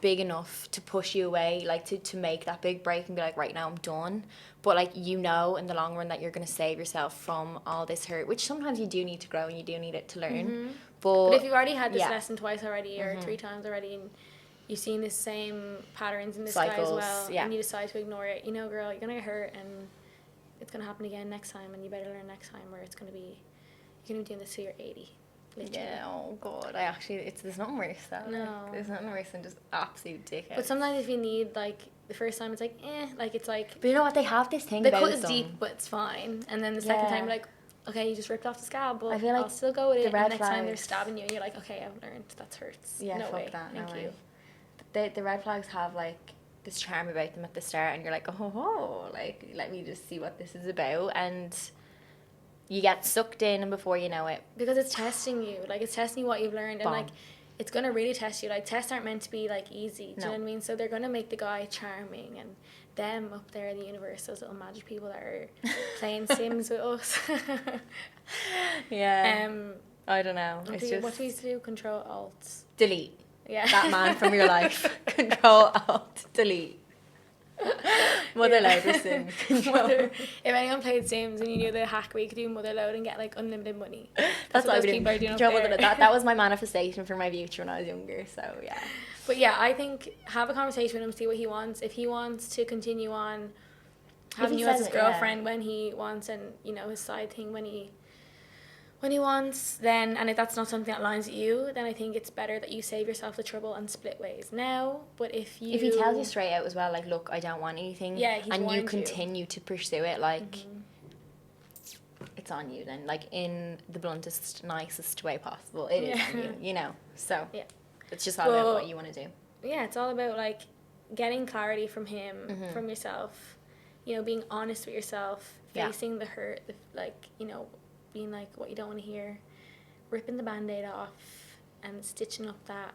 big enough to push you away, like to make that big break and be like, right now I'm done. But, like, you know in the long run that you're going to save yourself from all this hurt, which sometimes you do need to grow and you do need it to learn. But if you've already had this lesson twice already or 3 times already, and you've seen the same patterns in this guy as well, and you decide to ignore it, you know, girl, you're going to get hurt and it's going to happen again next time, and you better learn next time, or it's going to be, you're going to be doing this till you're 80. Literally. Yeah, oh god, there's nothing worse though. No. Like, there's nothing worse than just absolute dickhead. But sometimes if you need, like, the first time it's like, like, it's like, but you know what, they have this thing the about cut is deep, but it's fine. And then the second time, like, okay, you just ripped off the scab, but I feel like I'll still go with it. And the next time they're stabbing you, and you're like, okay, I've learned, that hurts. Yeah, no fuck way. that, Thank no you. Way. The red flags have, like, this charm about them at the start, and you're like, oh, like, let me just see what this is about, and you get sucked in, and before you know it, because it's testing you, like, it's testing you what you've learned, and like, it's gonna really test you. Like, tests aren't meant to be, like, easy. Do you know what I mean? So they're gonna make the guy charming, and them up there in the universe, those little magic people that are playing Sims with us. Yeah. I don't know. What do you used to do? Control Alt Delete. Yeah. That man from your life. Control Alt Delete. Motherload with Sims. If anyone played Sims and you knew the hack where you could do Motherload and get, like, unlimited money. That's what those people are doing up there. That was my manifestation for my future when I was younger, so yeah. But yeah, I think have a conversation with him, see what he wants. If he wants to continue on having you as his girlfriend when he wants, and, you know, his side thing when he wants, then, and if that's not something that aligns with you, then I think it's better that you save yourself the trouble and split ways now. But if he tells you straight out as well, like, look, I don't want anything, and you continue to pursue it, like, it's on you then, like, in the bluntest, nicest way possible. It is on you, you know. So it's just all about what you want to do. Yeah, it's all about, like, getting clarity from him, from yourself, you know, being honest with yourself, facing the hurt, like, you know, being like what you don't want to hear, ripping the band-aid off and stitching up that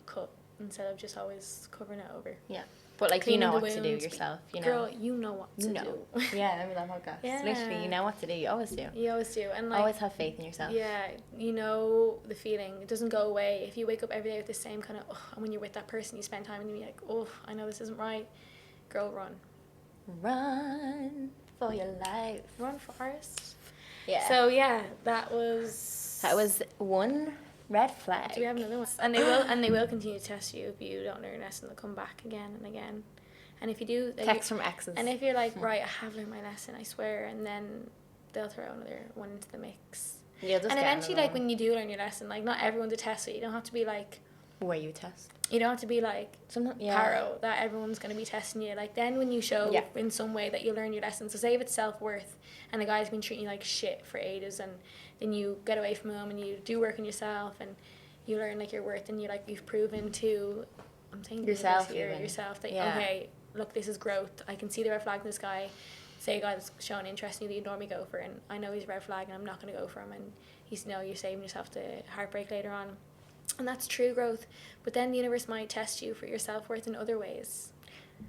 cut instead of just always covering it over. Yeah. But, like, you know what to do yourself, you know. Girl, you know what to do. Yeah, I remember that podcast. Yeah. Literally, you know what to do. You always do. You always do. And, like, always have faith in yourself. Yeah, you know the feeling. It doesn't go away. If you wake up every day with the same kind of, and when you're with that person, you spend time and you're like, I know this isn't right. Girl, run. Run for your life. Run, Forrest. Yeah. So, yeah, that was one red flag. Do we have another one? And they will continue to test you if you don't learn a lesson. They'll come back again and again. And if you do, text from exes. And if you're like, right, I have learned my lesson, I swear, and then they'll throw another one into the mix. Yeah, and eventually, like, when you do learn your lesson, like, not everyone's a tester. You don't have to be like, where you test. You don't have to be like Paro, that everyone's going to be testing you. Like, then when you show in some way that you learn your lesson, so say if it's self-worth and the guy's been treating you like shit for ages, and then you get away from him and you do work on yourself and you learn, like, your worth, and you've proven to, I'm saying yourself that okay, look, this is growth. I can see the red flag in this guy. say a guy that's showing interest in you that you'd normally go for, and I know he's a red flag and I'm not going to go for him, and he's, you know, you're saving yourself the heartbreak later on. And that's true growth. But then the universe might test you for your self-worth in other ways.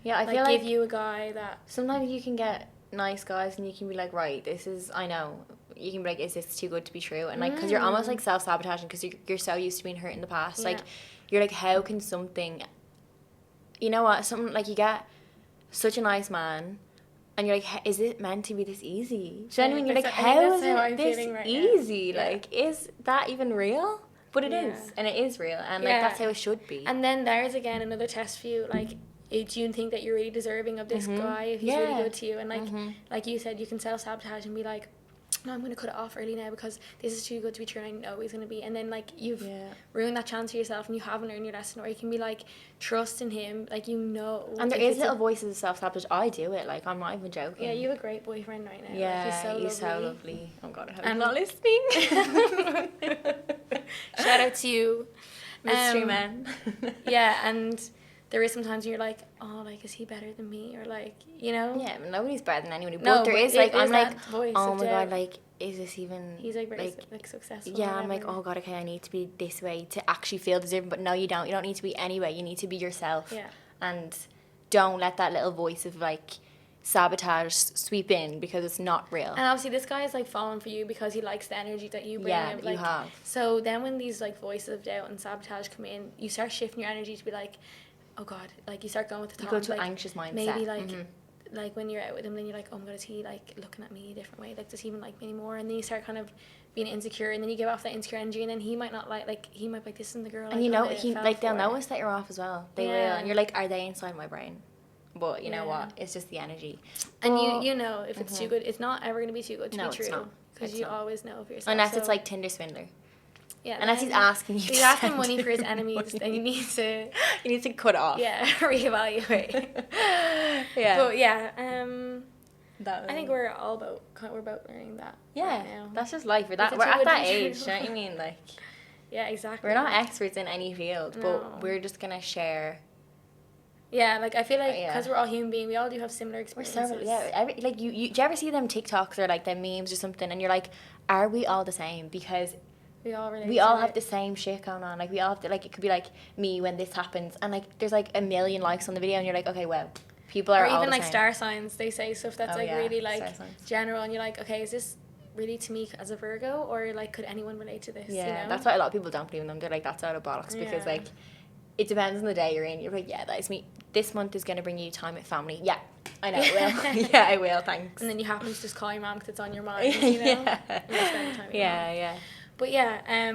Yeah, I feel like give you a guy that... Sometimes you can get nice guys and you can be like, right, this is, I know. You can be like, is this too good to be true? And like, because you're almost like self-sabotaging because you're so used to being hurt in the past. Yeah. Like, you're like, how can something... You know what? Something like, you get such a nice man and you're like, is it meant to be this easy? Do you know what I mean? You're like, how is it this right easy? Now. Like, is that even real? But it is, and it is real, and like that's how it should be. And then there's again another test for you, like, do you think that you're really deserving of this guy if he's really good to you? And like you said, you can self-sabotage and be like, no, I'm going to cut it off early now because this is too good to be true and I know he's going to be. And then like you've ruined that chance for yourself and you haven't learned your lesson. Or you can be like, trust in him, like, you know. And there is little voices of self-sabotage. I do it, like, I'm not even joking. Yeah, you have a great boyfriend right now. Yeah, like, he's so lovely. Oh God, I hope he's not listening. Shout out to you, mystery man. Yeah, and there is sometimes you're like, oh, like, is he better than me? Or like, you know. Yeah, nobody's better than anybody. But there is like, I'm like, oh my God, like, is this even... He's like very like successful. Yeah, I'm like, oh God, okay, I need to be this way to actually feel deserving. But no, you don't. You don't need to be anyway. You need to be yourself. Yeah. And don't let that little voice of like sabotage sweep in because it's not real. And obviously this guy is like falling for you because he likes the energy that you bring. Yeah, like, you have. So then when these like voices of doubt and sabotage come in, you start shifting your energy to be like, oh God, like you start going with the thought. You go to like, anxious mindset. Maybe like like when you're out with him, then you're like, oh my God, is he like looking at me a different way? Like, does he even like me anymore? And then you start kind of being insecure, and then you give off that insecure energy, and then he might not like he might be like, this isn't the girl. And you know, he like they'll notice that you're off as well. They will, and you're like, are they inside my brain? But you know what? It's just the energy. And you know if it's too good, it's not ever gonna be too good to be true. Because you always know for yourself. Unless it's like Tinder swindler. Yeah, unless he's asking you. He's asking money for his enemies, then you need to cut off. Yeah, reevaluate. Yeah. But yeah, I think we're about learning that. Yeah, right now. that's just life. We're at that age. You know what I mean? Like. Yeah, exactly. We're not experts in any field, but we're just gonna share. Yeah, like I feel like because we're all human beings, we all do have similar experiences. Like do you ever see them TikToks or like them memes or something, and you're like, are we all the same? Because we all have the same shit going on. Like we all have to, like, it could be like me when this happens, and like there's like 1 million likes on the video, and you're like, okay, well, people are all the same. Or even like star signs, they say stuff that's really like general, and you're like, okay, is this really to me as a Virgo, or like could anyone relate to this? Yeah, you know? That's why a lot of people don't believe in them. They're like, that's out of bollocks, because like it depends on the day you're in. You're like, yeah, that is me. This month is going to bring you time with family. Yeah, I know it will. Yeah, I will, thanks. And then you happen to just call your mom because it's on your mind, you know? Yeah. But yeah, I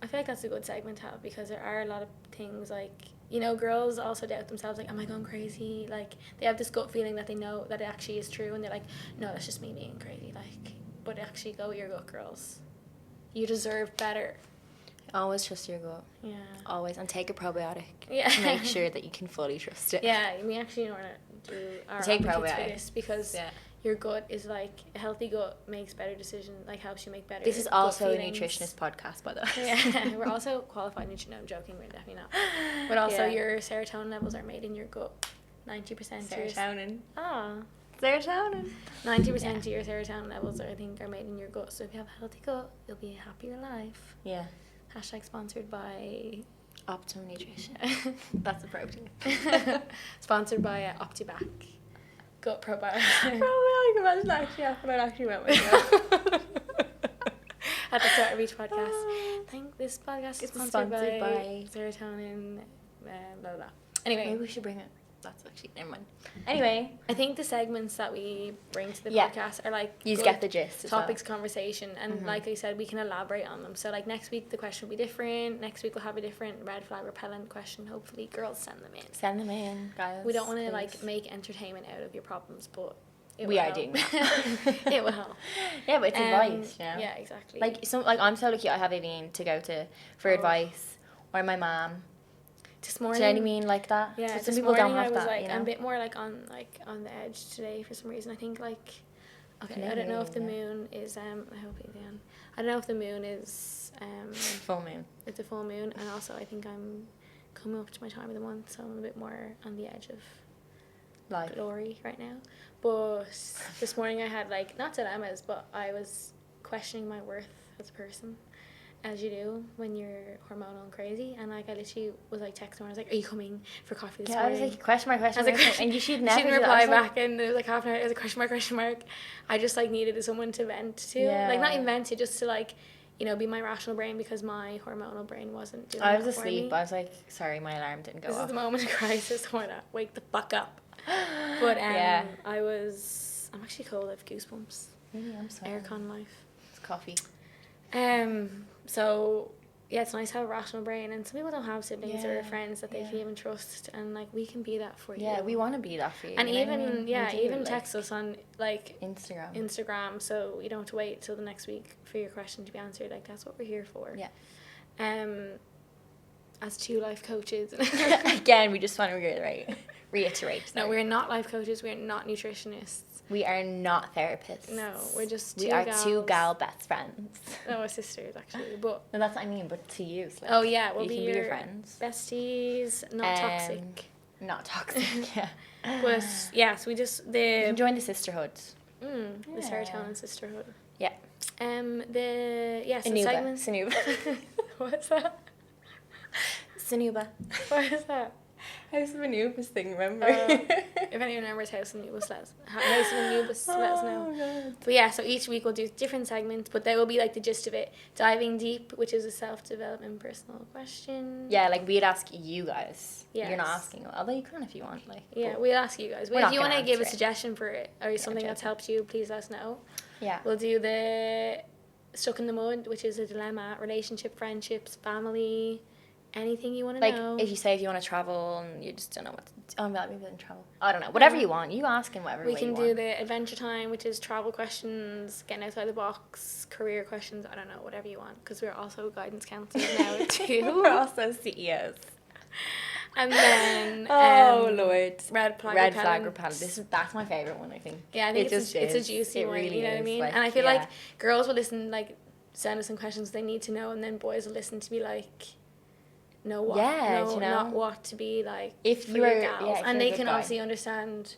feel like that's a good segment to have, because there are a lot of things like, you know, girls also doubt themselves, like, am I going crazy? Like, they have this gut feeling that they know that it actually is true, and they're like, no, that's just me being crazy. Like, but actually go with your gut, girls. You deserve better. Always trust your gut. Yeah. Always. And take a probiotic. Yeah. To make sure that you can fully trust it. Yeah, we actually want to do our take probiotics for this, because your gut is like, a healthy gut makes better decisions, like helps you make better. This is also a nutritionist podcast, by the way. Yeah, we're also qualified nutritionist. No, I'm joking, we're definitely not. But also your serotonin levels are made in your gut. 90% serotonin. Serotonin. 90% of your serotonin levels I think are made in your gut. So if you have a healthy gut, you'll be a happier life. Yeah. # sponsored by Optimum Nutrition. That's a protein. Sponsored by OptiBac. Gut probiotic. Probably, I can imagine that actually happened. I actually went with you. At the start of each podcast. I think this podcast is sponsored by serotonin, blah, blah, blah. Anyway. Maybe we should bring it. That's actually, never mind. Anyway. I think the segments that we bring to the podcast are like, you get the gist. Topics, conversation, and like I said, we can elaborate on them. So like next week the question will be different. Next week we'll have a different red flag repellent question. Hopefully girls send them in. Send them in, guys. We don't want to like make entertainment out of your problems, but we are doing that. It will help. Yeah, but it's advice, you know? Yeah, exactly. Like I'm so lucky I have Aileen to go to for advice, or my mom. This morning, do you know what I mean, like that? Yeah, some people don't have that. Like, you know? I'm a bit more like on the edge today for some reason. I think like, okay, I don't know if the moon is I hope it's on. I don't know if the moon is full moon. It's a full moon, and also I think I'm coming up to my time of the month, so I'm a bit more on the edge of glory right now. But this morning I had, like, not dilemmas, but I was questioning my worth as a person, as you do when you're hormonal and crazy. And, like, I literally was, like, texting her. I was like, are you coming for coffee this morning? I was like, question mark. And you should never she didn't reply back, and it was, like, half an hour. It was a question mark. I just, like, needed someone to vent to. Yeah. Like, not even vent to, just to, like, you know, be my rational brain, because my hormonal brain wasn't doing I was asleep. I was like, sorry, my alarm didn't go off. This is the moment of crisis. I want to wake the fuck up. But I'm actually cold. I have goosebumps. Really, I'm sorry. Aircon life. It's coffee. So yeah, it's nice to have a rational brain, and some people don't have siblings or friends that they can even trust, and, like, we can be that for you. Yeah, we want to be that for you. And even text us on, like, Instagram, so you don't have to wait till the next week for your question to be answered. Like, that's what we're here for. Yeah. As 2 life coaches. Again, we just want to reiterate. No, we're not life coaches. We're not nutritionists. We are not therapists. No, we're just two gal best friends. No, we're sisters, actually. But no, that's what I mean, but to you. So, like, oh, yeah, we'll be your friends. Besties, not toxic. Not toxic, yeah. But, yeah, so we just... You can join the sisterhood. The Serotonin Sisterhood. Yeah. Segments... Sanuba. What's that? Sanuba. What is that? House of Anubis thing, remember? If anyone remembers House of Anubis, let us know. God. But yeah, so each week we'll do different segments, but they will be, like, the gist of it. Diving Deep, which is a self-development personal question. Yeah, like, we'd ask you guys. Yes. You're not asking, although you can if you want. Like. Yeah, we'd ask you guys. If you want to give a suggestion for it, or something that's helped you, please let us know. Yeah. We'll do the Stuck in the Mud, which is a dilemma, relationship, friendships, family... Anything you want to know. Like, if you want to travel and you just don't know what to do. Oh, maybe then travel. I don't know. Whatever you want. You ask in whatever way you want. We can do the Adventure Time, which is travel questions, getting outside the box, career questions. I don't know. Whatever you want. Because we're also guidance counselors now, too. We're also CEOs. And then... oh, Lord. Red flag repellent. That's my favourite one, I think. Yeah, I think it's a juicy one. Really, you know what I mean? Like, and I feel like girls will listen, like, send us some questions they need to know, and then boys will listen to be like... know not what to be like if for your gals, and they can obviously understand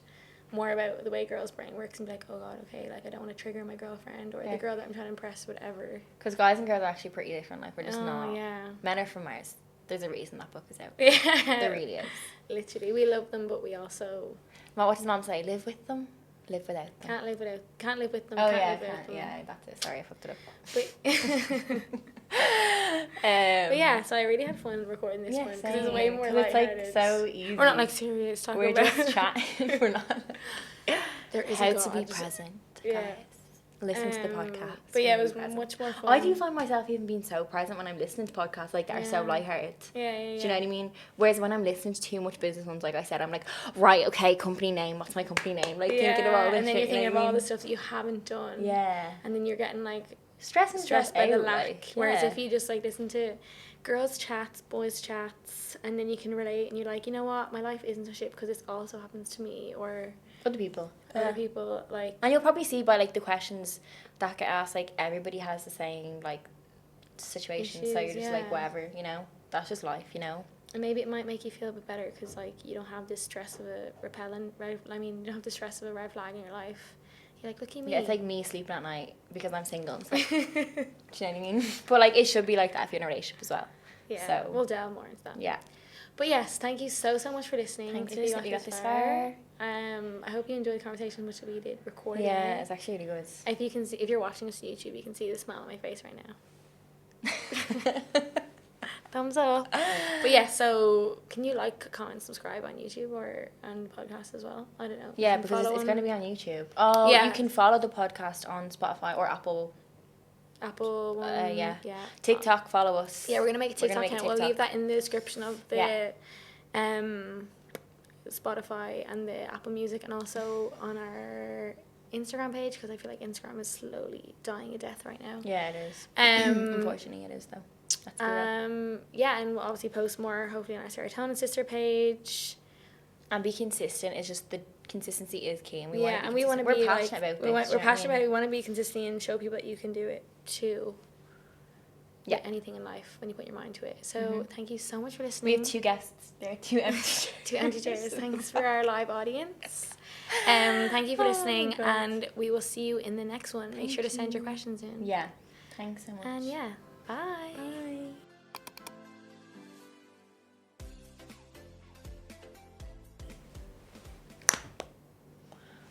more about the way girls' brain works and be like, oh god, okay, like I don't want to trigger my girlfriend or the girl that I'm trying to impress, whatever. Because guys and girls are actually pretty different. Like, we're just not. Yeah. Men are from Mars. There's a reason that book is out. Yeah. There really is. Literally, we love them, but we also. What does Mom say? Live with them. Live without them. Can't live with them. Oh, can't live without them. Yeah, that's it. Sorry, I fucked it up. But yeah, so I really had fun recording this one because it's way more lighthearted. It's like so easy. We're not like serious talking about. We're just chatting. We're not. There is how to be present. Yeah. Guys. Listen to the podcast. But yeah, it was much more fun. I do find myself even being so present when I'm listening to podcasts like that are so lighthearted. Yeah. Do you know what I mean? Whereas when I'm listening to too much business ones, like I said, I'm like, right, okay, company name, what's my company name? Like thinking of all this and then shit, you're thinking of all the stuff that you haven't done. Yeah. And then you're getting like stressed by the lack. Whereas if you just like listen to girls' chats, boys' chats, and then you can relate and you're like, you know what, my life isn't so shit because this also happens to me or other people, like. And you'll probably see by like the questions that get asked, like everybody has the same like situation, so you're just like whatever, you know, that's just life, you know. And maybe it might make you feel a bit better because like you don't have this stress of a you don't have the stress of a red flag in your life. You're like, look at me. Yeah, it's like me sleeping at night because I'm single and stuff. Do you know what I mean? But like it should be like that if you're in a relationship as well. Yeah, so we'll delve more into that. Yeah. But yes, thank you so much for listening. Thanks for listening. You got this far. I hope you enjoyed the conversation, which we did recording. Yeah, it's actually really good. If you can see, if you're watching this on YouTube, you can see the smile on my face right now. Thumbs up. But yeah, so can you like, comment, subscribe on YouTube or on the podcast as well? I don't know. Yeah, because it's going to be on YouTube. Oh, yeah. You can follow the podcast on Spotify or Apple one. Yeah. TikTok, follow us. Yeah, we're going to make a TikTok account. We'll leave that in the description of the Spotify and the Apple Music, and also on our Instagram page, because I feel like Instagram is slowly dying a death right now. Yeah, it is. Unfortunately, it is though. Yeah, and we'll obviously post more hopefully on our Serotonin Sister page. And be consistent. It's just the consistency is key, and we want to be we're passionate about this. We're passionate about it. We want to be consistent and show people that you can do it too. anything in life when you put your mind to it. So thank you so much for listening. We have 2 guests. There are 2 empty chairs. 2 empty chairs. Thanks for our live audience. Thank you for listening, and we will see you in the next one. Make sure to send your questions in. Yeah. Thanks so much. And bye. Bye.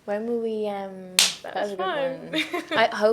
When will we that was a good one. I hope